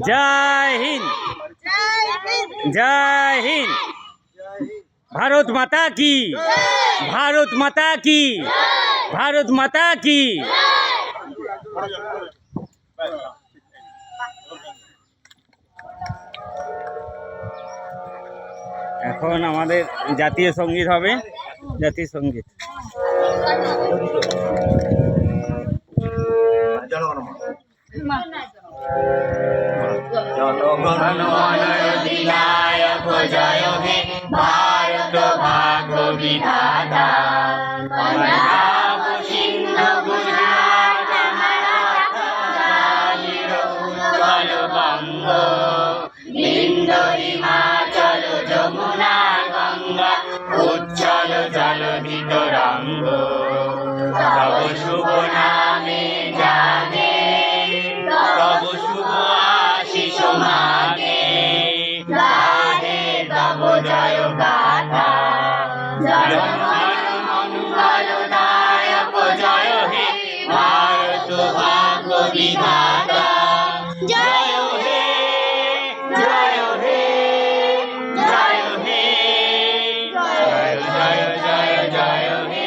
জয় হিন্দ। জয় হিন্দ। ভারত মাতা কি, ভারত মাতা কি, ভারত মাতা কি। এখন আমাদের জাতীয় সঙ্গীত হবে, জাতীয় সঙ্গীত। জনগণ অধিনায়ক জয় হে ভারত ভাগ্য বিধাতা। পঞ্জাব সিন্ধু গুজরাট উৎকল বঙ্গ বিন্দ হিমাচল যমুনা গঙ্গা উচ্ছল জলধিত রঙ্গ। তব শুভ নামে জাগে, তব শুভ আশিস মাগে, গাহে তব জয় গাথা। জনগণ মঙ্গলদায়ক জয় হে ভারত ভাগ্য বিধাতা। জয় হে, জয় হে, জয় হে, জয় জয় জয় জয় হে।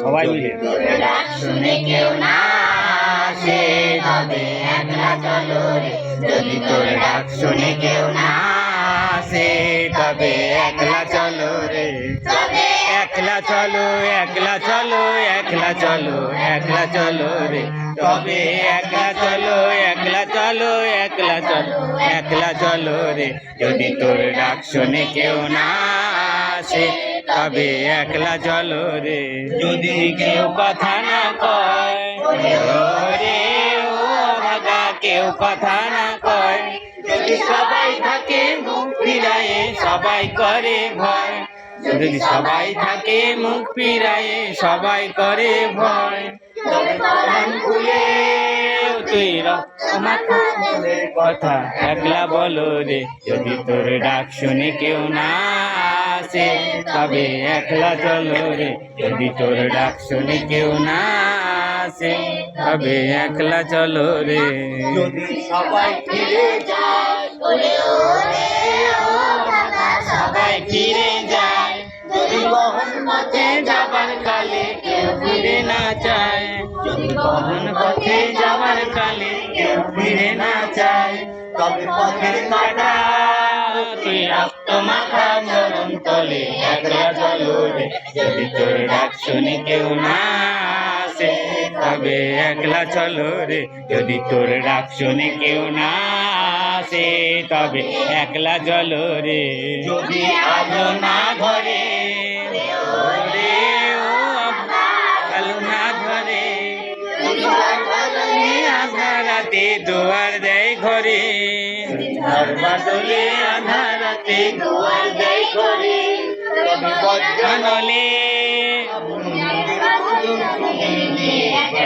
সবাই মিলে ডাক শুনে কেউ না আসে তবে একলা চলো রে। যদি তোর ডাক শুনে কেউ না আসে তবে একলা চলো রে। একলা চলো, একলা চলো, একলা চলো, একলা চলো রে। তবে একলা চলো, একলা চলো, একলা চলো, একলা চলো রে। যদি তোর ডাক শুনে কেউ না আসে তবে একলা চলো রে। যদি কেউ কথা না কয় রে, ও ভাগা কেউ কথা না কয়। যদি সবাই থাকে মুখ ফিরায়ে সবাই করে ভয়। যদি সবাই থাকে মুখ ফিরায়ে সবাই করে ভয়। তবে পরাণ খুলে তুই রক্তমাখা মনের কথা একলা বলো রে। যদি তোর ডাক শুনে কেউ না আসে তবে একলা চলো রে। যদি তোর ডাক শুনে কেউ না আসে তবে একলা চলো রে। যদি সবাই ফিরে যায়, ওরে ওরে ও দাদা সবাই ফিরে যায়। যদি বহন পথে যাবার কালে কেউ ফিরে না চায়, যদি বহন পথে যাবার কালে কেউ ফিরে না চায়, তবে পথের কাটা তুই রক্ত মাখা মরণ তলে একলা চলো রে। যদি তোর ডাক শুনে কেউ না আসে তবে একলা চলো রে। যদি তোর ডাক শুনে কেউ না আসে তবে একলা চলো রে। যদি আলো না ধরে, ওরে ও আলো না ধরে, আধারাতে দুয়ার দেয় ঘরে। ঝড় বাদলে আঁধারাতে দুয়ার দেয় ঘরে। তবে বজ্র নলে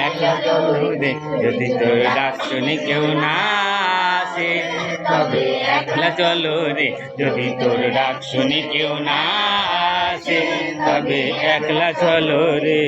একলা চলো রে। যদি তোর ডাক শুনে কেউ না আসে তবে একলা চলো রে। যদি তোর ডাক শুনে কেউ না আসে তবে একলা চলো রে।